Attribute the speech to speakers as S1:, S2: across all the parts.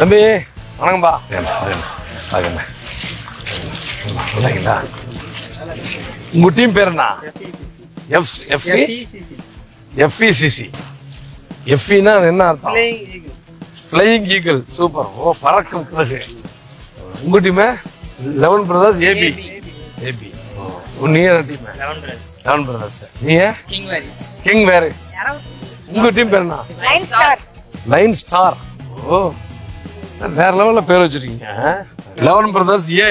S1: தம்பி வணக்கம்பா. நல்லாங்களா? உங்க டீம் பேர் என்ன? எஃப்இசிசி. எஃப்இனா என்ன அர்த்தம்? Flying eagle. சூப்பர். ஓ, பறக்கும் பிறகு. உங்க டீம் 11 பிரதர்ஸ் ஏபி. நீ என்ன டீம்? 11 பிரதர்ஸ். நீ கிங் வேரிஸ். உங்க டீம் பேர் என்ன? Line star. ஓ, வேற லெவல்ல பேர் வச்சிருக்கீங்க. 11 பிரதர்ஸ் ஏ.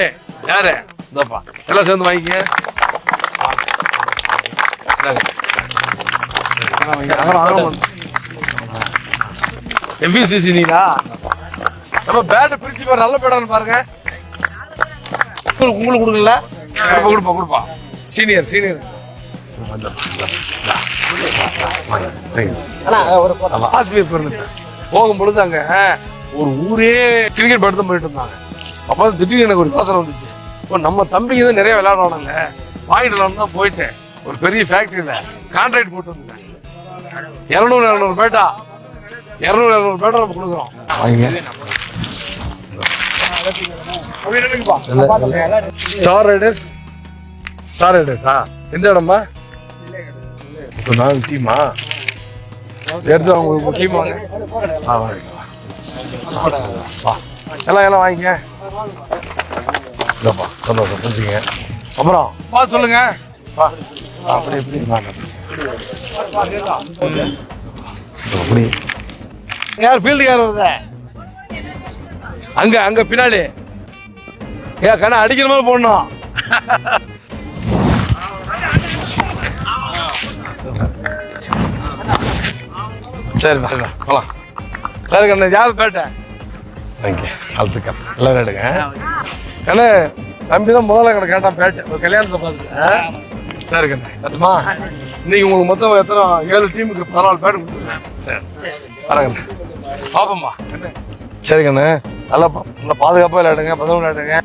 S1: யாரு? இந்தப்பா எல்லாம் சேர்ந்து வாங்கிக்க. எஃப்இசிசி நீடா. நம்ம பேட்டை பிரிச்சு பாரு, நல்ல பேடான்னு பாருங்க. உங்களுக்கு கொடுக்கல, கொடுப்பா. சீனியர் போகும்பொழுது அங்க ஒரு ஊரே கிரிக்கெட் படுத்து போயிட்டு இருந்தாங்க. அப்போ திடீர்னு எனக்கு ஒரு யோசனை வந்துச்சு. இப்போ நம்ம தம்பிங்க தான் நிறைய விளையாடுவானுங்க, வாங்கிட்டு தான் போயிட்டேன். ஒரு பெரிய ஃபேக்டரியில கான்ட்ராக்ட் போட்டு வந்தேன். 200 பேட்டா 200 பேட்டா நம்ம கொடுக்குறோம். ஸ்டார் ரைடர்ஸா? எந்த இடமா? டீமா எடுத்து அவங்க டீம் வாங்க. எல்லாம் வாங்கிக்க. இல்லப்பா, சந்தோஷம், புரிஞ்சுங்க. அப்புறம் பார்த்து சொல்லுங்க. அப்படி யார் ஃபீல்டு யார் வருத? அங்க பின்னாடி கண்ணா அடிக்கிற மாதிரி போடணும். சரி போலாம். சரி கண்ணா, யாரு பேட்டை? வாழ்த்துக்கள், எல்லாரும் எடுங்க. கண்ணா தம்பி தான் முதல்ல கடை கேட்டான் பேட்டை, ஒரு கல்யாணத்தை பார்த்துட்டு. சரி கண்ணா, கட்டுமா? இன்னைக்கு உங்களுக்கு மொத்தம் எத்தனை? 7 டீமுக்கு 14 பேட்டு கொடுத்துருக்கேன். சரி வரேங்கண்ணா, பாப்போம்மா. சரி கண்ணு, நல்லா பாதுகாப்பாக விளையாடுங்க, பதவி விளையாடுங்க.